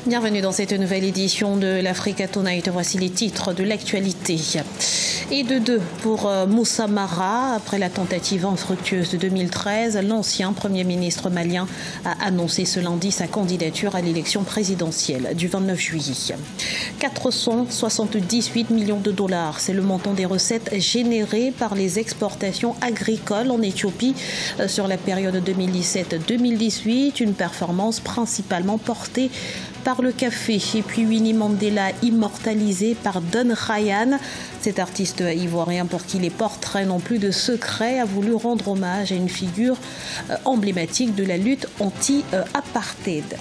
Bienvenue dans cette nouvelle édition de l'Africa Tonight. Voici les titres de l'actualité. Et de 2 pour Moussa Mara. Après la tentative infructueuse de 2013, l'ancien Premier ministre malien a annoncé ce lundi sa candidature à l'élection présidentielle du 29 juillet. 478 millions de dollars, c'est le montant des recettes générées par les exportations agricoles en Éthiopie sur la période 2017-2018. Une performance principalement portée par le café. Et puis Winnie Mandela, immortalisé par Don Ryan. Cet artiste ivoirien, pour qui les portraits n'ont plus de secret, a voulu rendre hommage à une figure emblématique de la lutte anti-apartheid.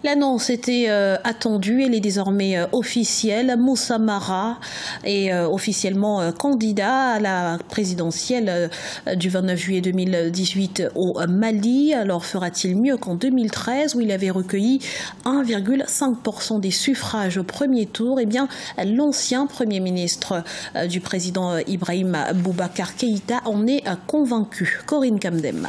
L'annonce était attendue, elle est désormais officielle. Moussa Mara est officiellement candidat à la présidentielle du 29 juillet 2018 au Mali. Alors fera-t-il mieux qu'en 2013 où il avait recueilli 1,5% des suffrages au premier tour? Eh bien, l'ancien Premier ministre du président Ibrahim Boubacar Keïta en est convaincu. Corinne Kamdem.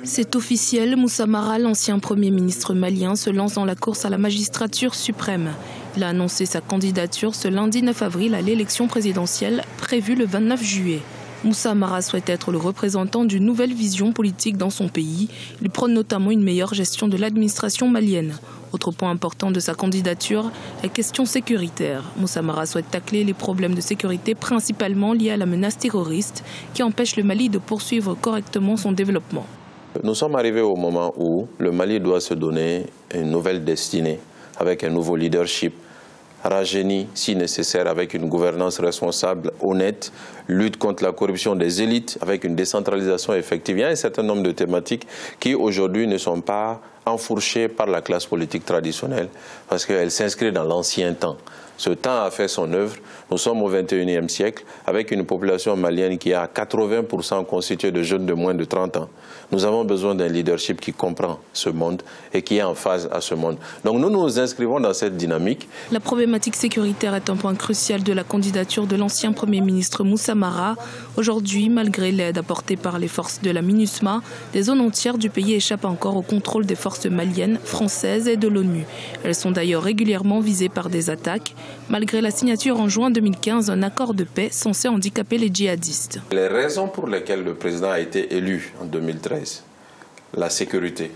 C'est officiel, Moussa Mara, l'ancien Premier ministre malien, se lance dans la course à la magistrature suprême. Il a annoncé sa candidature ce lundi 9 avril à l'élection présidentielle prévue le 29 juillet. Moussa Mara souhaite être le représentant d'une nouvelle vision politique dans son pays. Il prône notamment une meilleure gestion de l'administration malienne. Autre point important de sa candidature, la question sécuritaire. Moussa Mara souhaite tacler les problèmes de sécurité principalement liés à la menace terroriste qui empêche le Mali de poursuivre correctement son développement. Nous sommes arrivés au moment où le Mali doit se donner une nouvelle destinée avec un nouveau leadership, rajeuni si nécessaire avec une gouvernance responsable, honnête, lutte contre la corruption des élites avec une décentralisation effective. Il y a un certain nombre de thématiques qui aujourd'hui ne sont pas enfourchées par la classe politique traditionnelle parce qu'elles s'inscrivent dans l'ancien temps. Ce temps a fait son œuvre. Nous sommes au XXIe siècle avec une population malienne qui est à 80% constituée de jeunes de moins de 30 ans. Nous avons besoin d'un leadership qui comprend ce monde et qui est en phase à ce monde. Donc nous nous inscrivons dans cette dynamique. La problématique sécuritaire est un point crucial de la candidature de l'ancien Premier ministre Moussa Mara. Aujourd'hui, malgré l'aide apportée par les forces de la MINUSMA, des zones entières du pays échappent encore au contrôle des forces maliennes, françaises et de l'ONU. Elles sont d'ailleurs régulièrement visées par des attaques. Malgré la signature en juin 2015 d'un accord de paix censé handicaper les djihadistes. Les raisons pour lesquelles le président a été élu en 2013, la sécurité,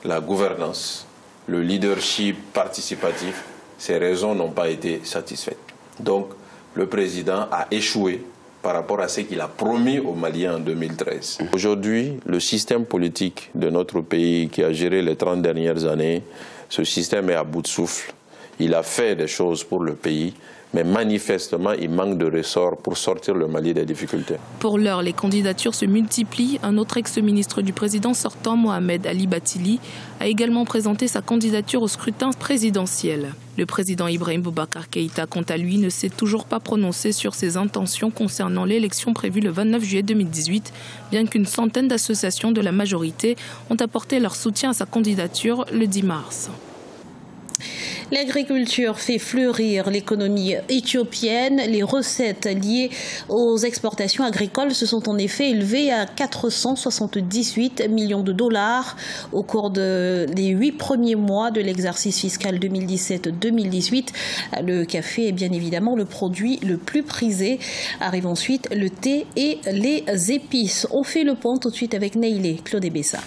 la gouvernance, le leadership participatif, ces raisons n'ont pas été satisfaites. Donc le président a échoué par rapport à ce qu'il a promis aux Maliens en 2013. Aujourd'hui, le système politique de notre pays qui a géré les 30 dernières années, ce système est à bout de souffle. Il a fait des choses pour le pays, mais manifestement, il manque de ressorts pour sortir le Mali des difficultés. Pour l'heure, les candidatures se multiplient. Un autre ex-ministre du président sortant, Mohamed Ali Batili, a également présenté sa candidature au scrutin présidentiel. Le président Ibrahim Boubacar Keïta, quant à lui, ne s'est toujours pas prononcé sur ses intentions concernant l'élection prévue le 29 juillet 2018, bien qu'une centaine d'associations de la majorité ont apporté leur soutien à sa candidature le 10 mars. L'agriculture fait fleurir l'économie éthiopienne. Les recettes liées aux exportations agricoles se sont en effet élevées à 478 millions de dollars au cours des 8 premiers mois de l'exercice fiscal 2017-2018. Le café est bien évidemment le produit le plus prisé. Arrive ensuite le thé et les épices. On fait le point tout de suite avec Neilé Claude Bessa.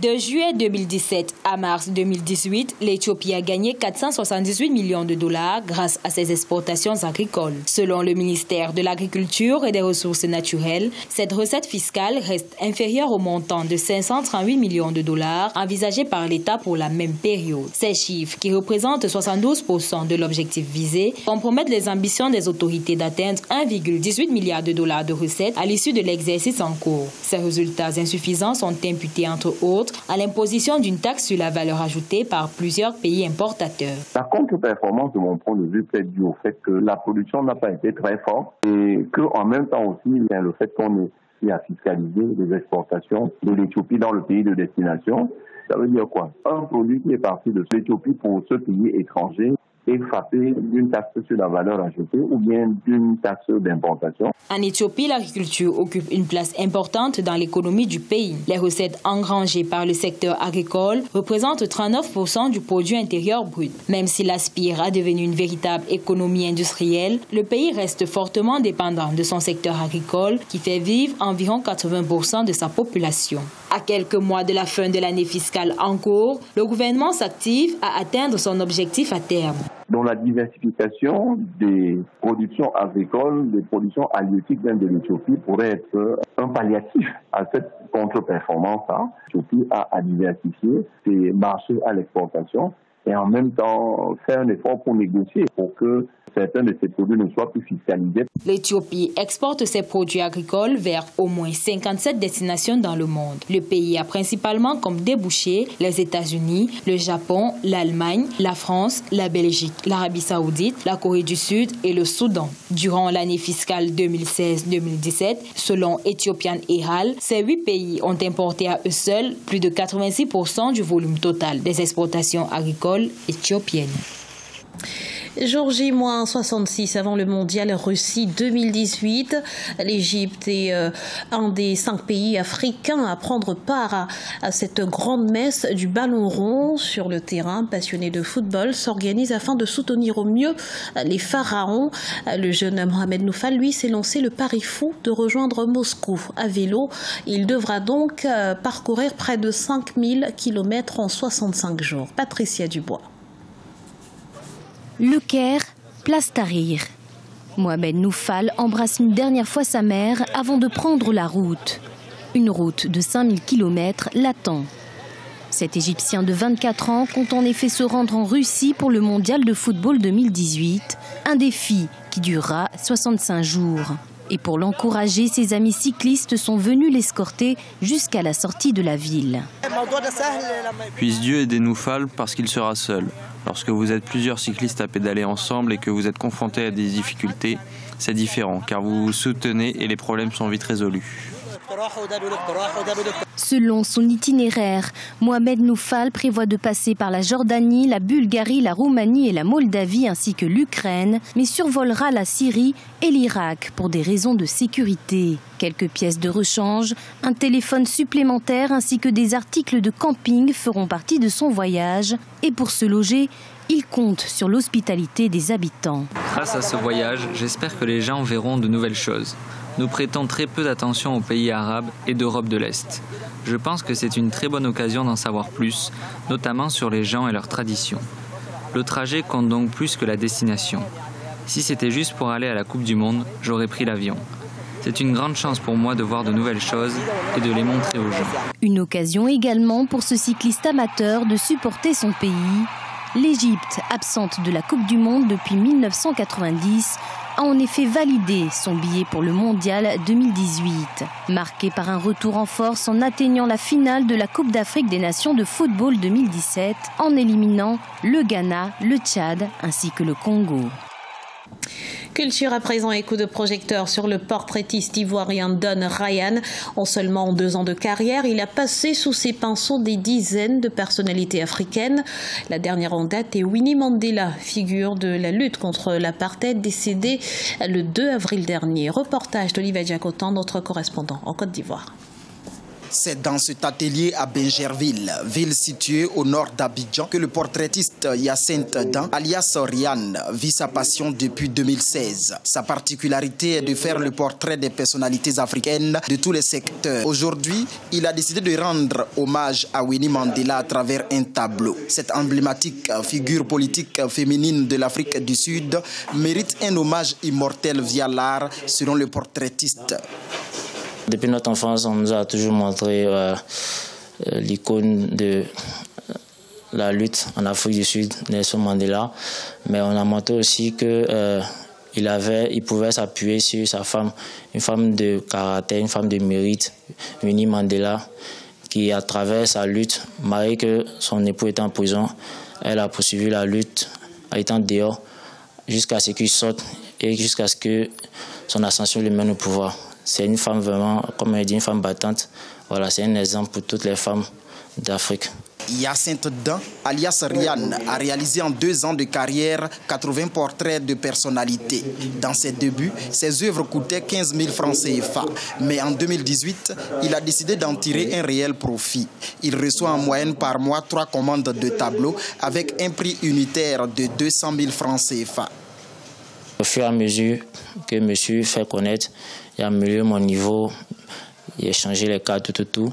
De juillet 2017 à mars 2018, l'Éthiopie a gagné 478 millions de dollars grâce à ses exportations agricoles. Selon le ministère de l'Agriculture et des Ressources naturelles, cette recette fiscale reste inférieure au montant de 538 millions de dollars envisagé par l'État pour la même période. Ces chiffres, qui représentent 72% de l'objectif visé, compromettent les ambitions des autorités d'atteindre 1,18 milliard de dollars de recettes à l'issue de l'exercice en cours. Ces résultats insuffisants sont imputés entre autres à l'imposition d'une taxe sur la valeur ajoutée par plusieurs pays importateurs. La contre-performance, de mon point de vue, peut être due au fait que la production n'a pas été très forte et qu'en même temps aussi, il y a le fait qu'on ait à fiscaliser les exportations de l'Éthiopie dans le pays de destination. Ça veut dire quoi? Un produit qui est parti de l'Éthiopie pour ce pays étranger est frappé d'une taxe sur la valeur ajoutée ou bien d'une taxe d'importation. En Éthiopie, l'agriculture occupe une place importante dans l'économie du pays. Les recettes engrangées par le secteur agricole représentent 39% du produit intérieur brut. Même s'il aspire à devenir une véritable économie industrielle, le pays reste fortement dépendant de son secteur agricole qui fait vivre environ 80% de sa population. À quelques mois de la fin de l'année fiscale en cours, le gouvernement s'active à atteindre son objectif à terme. Dans la diversification des productions agricoles, des productions halieutiques de l'Éthiopie pourrait être un palliatif à cette contre-performance-là. L'Éthiopie a à diversifier ses marchés à l'exportation et en même temps faire un effort pour négocier pour que certains de ces produits ne soient plus fiscalisés. L'Éthiopie exporte ses produits agricoles vers au moins 57 destinations dans le monde. Le pays a principalement comme débouchés les États-Unis, le Japon, l'Allemagne, la France, la Belgique, l'Arabie Saoudite, la Corée du Sud et le Soudan. Durant l'année fiscale 2016-2017, selon Ethiopian Herald, ces 8 pays ont importé à eux seuls plus de 86% du volume total des exportations agricoles éthiopiennes. Jour J-66 avant le mondial Russie 2018. L'Égypte est un des 5 pays africains à prendre part à cette grande messe du ballon rond sur le terrain. Passionnés de football s'organisent afin de soutenir au mieux les pharaons. Le jeune Mohamed Noufal, lui, s'est lancé le pari fou de rejoindre Moscou à vélo. Il devra donc parcourir près de 5000 km en 65 jours. Patricia Dubois. Le Caire, place Tahrir. Mohamed Noufal embrasse une dernière fois sa mère avant de prendre la route. Une route de 5000 km l'attend. Cet Égyptien de 24 ans compte en effet se rendre en Russie pour le mondial de football 2018, un défi qui durera 65 jours. Et pour l'encourager, ses amis cyclistes sont venus l'escorter jusqu'à la sortie de la ville. Puisse Dieu aider Noufal parce qu'il sera seul. Lorsque vous êtes plusieurs cyclistes à pédaler ensemble et que vous êtes confrontés à des difficultés, c'est différent car vous vous soutenez et les problèmes sont vite résolus. Selon son itinéraire, Mohamed Noufal prévoit de passer par la Jordanie, la Bulgarie, la Roumanie et la Moldavie ainsi que l'Ukraine, mais survolera la Syrie et l'Irak pour des raisons de sécurité. Quelques pièces de rechange, un téléphone supplémentaire ainsi que des articles de camping feront partie de son voyage. Et pour se loger, il compte sur l'hospitalité des habitants. Grâce à ce voyage, j'espère que les gens verront de nouvelles choses. Nous prêtons très peu d'attention aux pays arabes et d'Europe de l'Est. Je pense que c'est une très bonne occasion d'en savoir plus, notamment sur les gens et leurs traditions. Le trajet compte donc plus que la destination. Si c'était juste pour aller à la Coupe du Monde, j'aurais pris l'avion. C'est une grande chance pour moi de voir de nouvelles choses et de les montrer aux gens. Une occasion également pour ce cycliste amateur de supporter son pays. L'Égypte, absente de la Coupe du Monde depuis 1990, a en effet validé son billet pour le Mondial 2018, marqué par un retour en force en atteignant la finale de la Coupe d'Afrique des Nations de football 2017 en éliminant le Ghana, le Tchad ainsi que le Congo. Culture à présent et coup de projecteur sur le portraitiste ivoirien Don Ryan. En seulement 2 ans de carrière, il a passé sous ses pinceaux des dizaines de personnalités africaines. La dernière en date est Winnie Mandela, figure de la lutte contre l'apartheid, décédé le 2 avril dernier. Reportage d'Olivier Diacotan, notre correspondant en Côte d'Ivoire. C'est dans cet atelier à Bingerville, ville située au nord d'Abidjan, que le portraitiste Hyacinthe Dan, alias Ryan, vit sa passion depuis 2016. Sa particularité est de faire le portrait des personnalités africaines de tous les secteurs. Aujourd'hui, il a décidé de rendre hommage à Winnie Mandela à travers un tableau. Cette emblématique figure politique féminine de l'Afrique du Sud mérite un hommage immortel via l'art, selon le portraitiste. Depuis notre enfance, on nous a toujours montré l'icône de la lutte en Afrique du Sud, Nelson Mandela. Mais on a montré aussi qu'il pouvait s'appuyer sur sa femme, une femme de caractère, une femme de mérite, Winnie Mandela, qui, à travers sa lutte, malgré que son époux était en prison, elle a poursuivi la lutte en étant dehors jusqu'à ce qu'il sorte et jusqu'à ce que son ascension lui mène au pouvoir. C'est une femme vraiment, comme elle dit, une femme battante. Voilà, c'est un exemple pour toutes les femmes d'Afrique. Hyacinthe Dan, alias Rian, a réalisé en 2 ans de carrière 80 portraits de personnalités. Dans ses débuts, ses œuvres coûtaient 15 000 francs CFA. Mais en 2018, il a décidé d'en tirer un réel profit. Il reçoit en moyenne par mois 3 commandes de tableaux avec un prix unitaire de 200 000 francs CFA. Au fur et à mesure que monsieur fait connaître, il a amélioré mon niveau, il a changé les cadres, tout.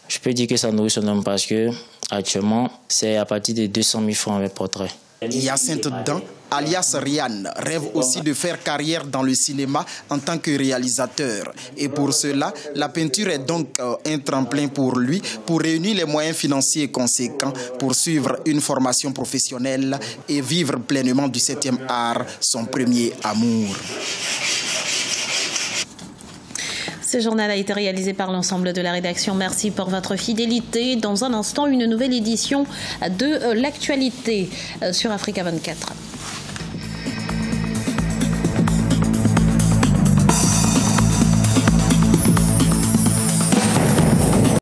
Je peux dire que ça nourrit son homme parce que actuellement, c'est à partir de 200 000 francs avec portrait. Hyacinthe Dan, alias Rian, rêve aussi de faire carrière dans le cinéma en tant que réalisateur. Et pour cela, la peinture est donc un tremplin pour lui, pour réunir les moyens financiers conséquents, pour suivre une formation professionnelle et vivre pleinement du 7e art, son premier amour. Ce journal a été réalisé par l'ensemble de la rédaction. Merci pour votre fidélité. Dans un instant, une nouvelle édition de l'actualité sur Africa 24.